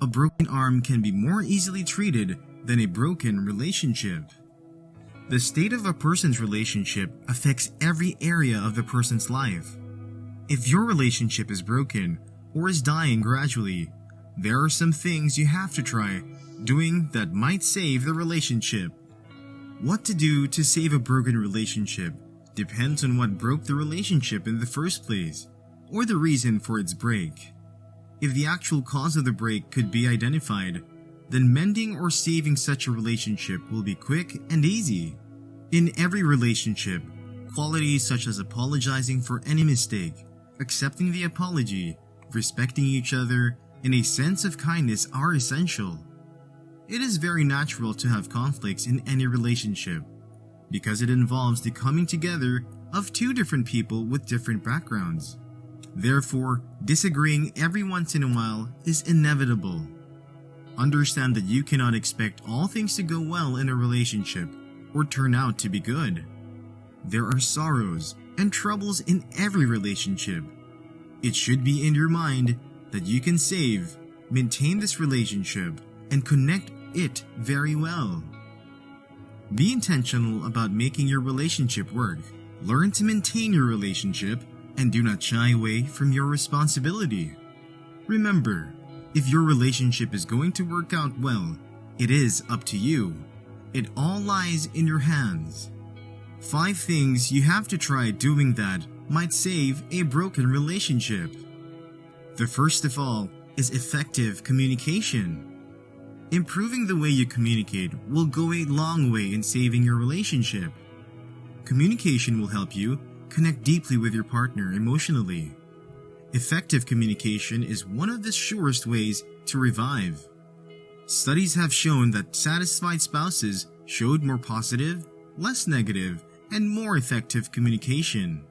A broken arm can be more easily treated than a broken relationship. The state of a person's relationship affects every area of the person's life. If your relationship is broken or is dying gradually, there are some things you have to try doing that might save the relationship. What to do to save a broken relationship depends on what broke the relationship in the first place, or the reason for its break. If the actual cause of the break could be identified, then mending or saving such a relationship will be quick and easy. In every relationship, qualities such as apologizing for any mistake, accepting the apology, respecting each other, and a sense of kindness are essential. It is very natural to have conflicts in any relationship, because it involves the coming together of two different people with different backgrounds. Therefore, disagreeing every once in a while is inevitable. Understand that you cannot expect all things to go well in a relationship or turn out to be good. There are sorrows and troubles in every relationship. It should be in your mind that you can save, maintain this relationship, and connect it very well. Be intentional about making your relationship work. Learn to maintain your relationship and do not shy away from your responsibility. Remember, if your relationship is going to work out well, it is up to you. It all lies in your hands. 5 things you have to try doing that might save a broken relationship. The first of all is effective communication. Improving the way you communicate will go a long way in saving your relationship. Communication will help you connect deeply with your partner emotionally. Effective communication is one of the surest ways to revive. Studies have shown that satisfied spouses showed more positive, less negative, and more effective communication.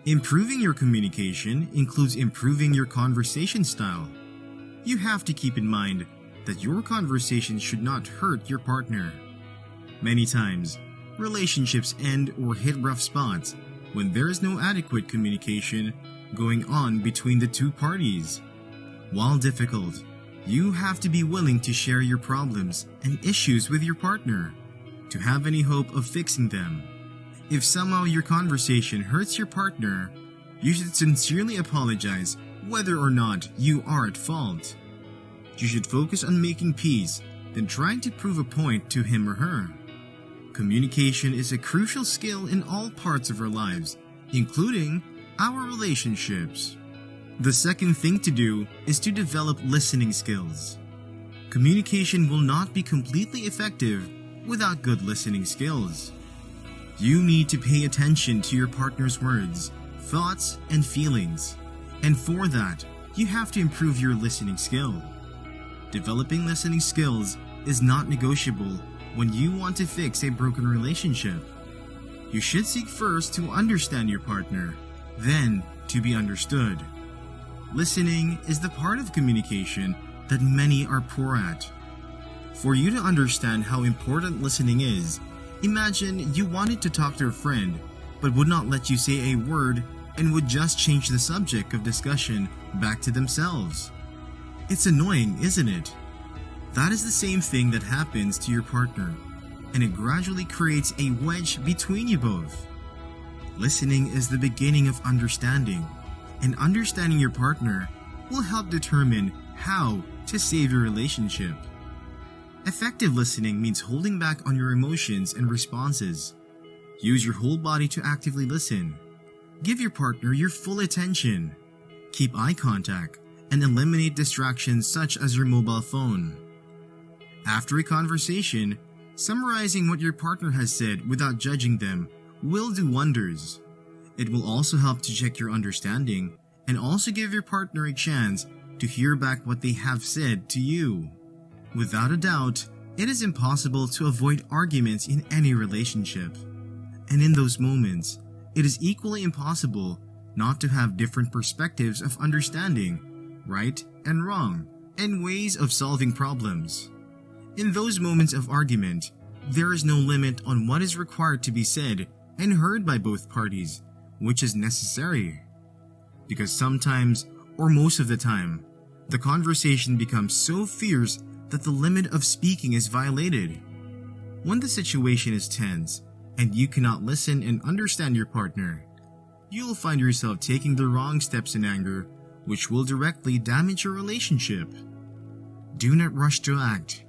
Improving your communication includes improving your conversation style. You have to keep in mind that your conversation should not hurt your partner. Many times, relationships end or hit rough spots when there is no adequate communication going on between the two parties. While difficult, you have to be willing to share your problems and issues with your partner to have any hope of fixing them. If somehow your conversation hurts your partner, you should sincerely apologize whether or not you are at fault. You should focus on making peace than trying to prove a point to him or her. Communication is a crucial skill in all parts of our lives, including our relationships. The second thing to do is to develop listening skills. Communication will not be completely effective without good listening skills. You need to pay attention to your partner's words, thoughts, and feelings. And for that, you have to improve your listening skill. Developing listening skills is not negotiable when you want to fix a broken relationship. You should seek first to understand your partner, then to be understood. Listening is the part of communication that many are poor at. For you to understand how important listening is, imagine you wanted to talk to a friend but would not let you say a word and would just change the subject of discussion back to themselves. It's annoying, isn't it? That is the same thing that happens to your partner, and it gradually creates a wedge between you both. Listening is the beginning of understanding, and understanding your partner will help determine how to save your relationship. Effective listening means holding back on your emotions and responses. Use your whole body to actively listen. Give your partner your full attention. Keep eye contact and eliminate distractions such as your mobile phone. After a conversation, summarizing what your partner has said without judging them will do wonders. It will also help to check your understanding and also give your partner a chance to hear back what they have said to you. Without a doubt, it is impossible to avoid arguments in any relationship. And in those moments, it is equally impossible not to have different perspectives of understanding, right and wrong, and ways of solving problems. In those moments of argument, there is no limit on what is required to be said and heard by both parties, which is necessary. Because sometimes, or most of the time, The conversation becomes so fierce that the limit of speaking is violated. When the situation is tense and you cannot listen and understand your partner, you will find yourself taking the wrong steps in anger, which will directly damage your relationship. Do not rush to act.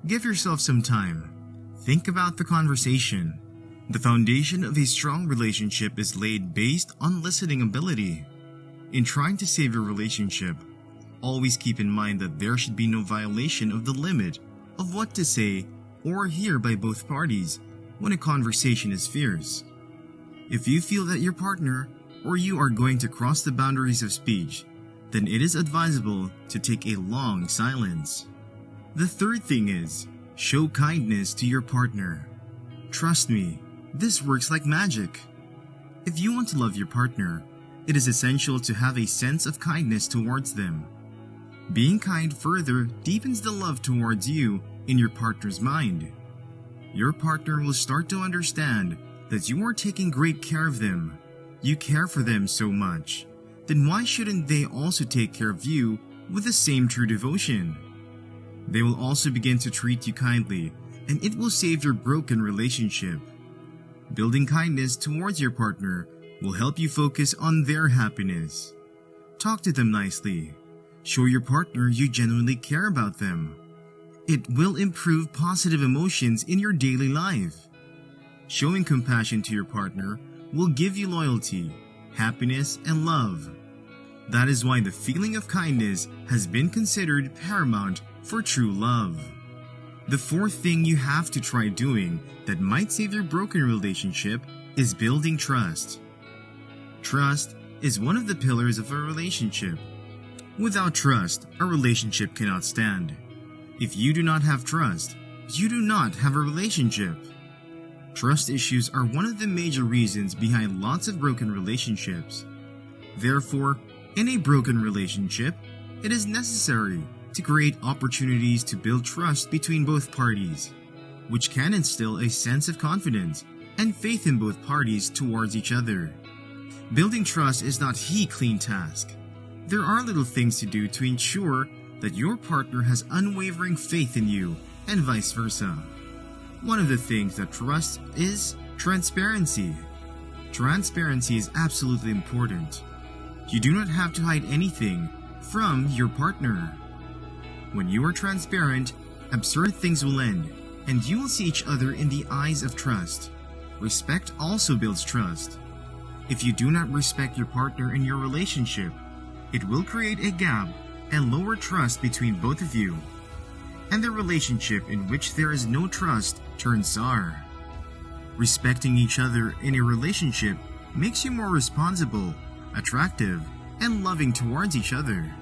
Give yourself some time. Think about the conversation. The foundation of a strong relationship is laid based on listening ability. In trying to save your relationship, always keep in mind that there should be no violation of the limit of what to say or hear by both parties when a conversation is fierce. If you feel that your partner or you are going to cross the boundaries of speech, then it is advisable to take a long silence. The third thing is, show kindness to your partner. Trust me, this works like magic. If you want to love your partner, it is essential to have a sense of kindness towards them. Being kind further deepens the love towards you in your partner's mind. Your partner will start to understand that you are taking great care of them. You care for them so much. Then why shouldn't they also take care of you with the same true devotion? They will also begin to treat you kindly, and it will save your broken relationship. Building kindness towards your partner will help you focus on their happiness. Talk to them nicely. Show your partner you genuinely care about them. It will improve positive emotions in your daily life. Showing compassion to your partner will give you loyalty, happiness, and love. That is why the feeling of kindness has been considered paramount for true love. The fourth thing you have to try doing that might save your broken relationship is building trust. Trust is one of the pillars of a relationship. Without trust, a relationship cannot stand. If you do not have trust, you do not have a relationship. Trust issues are one of the major reasons behind lots of broken relationships. Therefore, in a broken relationship, it is necessary to create opportunities to build trust between both parties, which can instill a sense of confidence and faith in both parties towards each other. Building trust is not a clean task. There are little things to do to ensure that your partner has unwavering faith in you and vice versa. One of the things that trusts is transparency. Transparency is absolutely important. You do not have to hide anything from your partner. When you are transparent, absurd things will end, and you will see each other in the eyes of trust. Respect also builds trust. If you do not respect your partner in your relationship, it will create a gap and lower trust between both of you. And the relationship in which there is no trust turns sour. Respecting each other in a relationship makes you more responsible, attractive, and loving towards each other.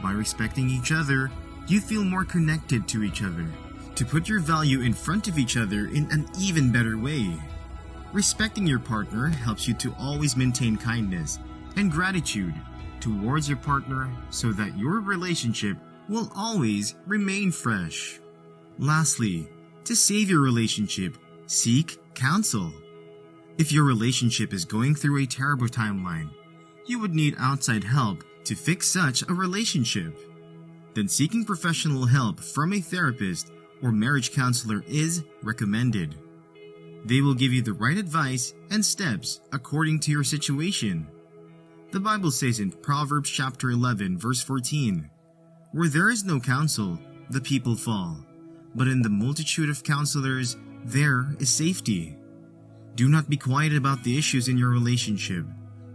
By respecting each other, you feel more connected to each other, to put your value in front of each other in an even better way. Respecting your partner helps you to always maintain kindness and gratitude towards your partner so that your relationship will always remain fresh. Lastly, to save your relationship, seek counsel. If your relationship is going through a terrible timeline, you would need outside help to fix such a relationship. Then seeking professional help from a therapist or marriage counselor is recommended. They will give you the right advice and steps according to your situation. The Bible says in Proverbs chapter 11 verse 14, "Where there is no counsel, the people fall, but in the multitude of counselors there is safety." Do not be quiet about the issues in your relationship.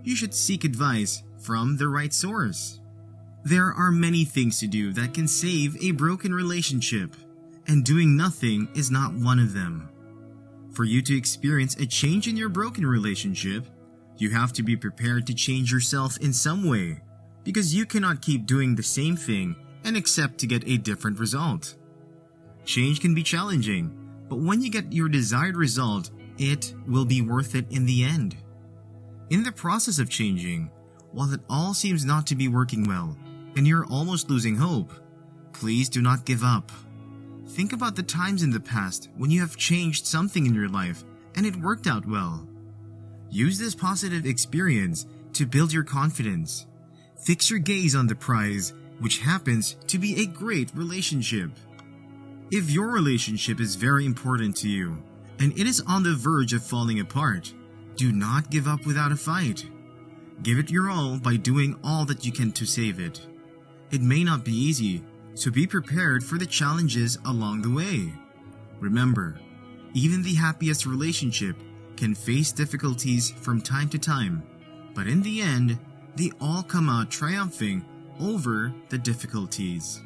You should seek advice from the right source. There are many things to do that can save a broken relationship, and doing nothing is not one of them. For you to experience a change in your broken relationship, you have to be prepared to change yourself in some way, because you cannot keep doing the same thing and expect to get a different result. Change can be challenging, but when you get your desired result, it will be worth it in the end. In the process of changing, while it all seems not to be working well, and you're almost losing hope, please do not give up. Think about the times in the past when you have changed something in your life and it worked out well. Use this positive experience to build your confidence. Fix your gaze on the prize which happens to be a great relationship. If your relationship is very important to you, and it is on the verge of falling apart, do not give up without a fight. Give it your all by doing all that you can to save it. It may not be easy, so be prepared for the challenges along the way. Remember, even the happiest relationship can face difficulties from time to time, but in the end, they all come out triumphing over the difficulties.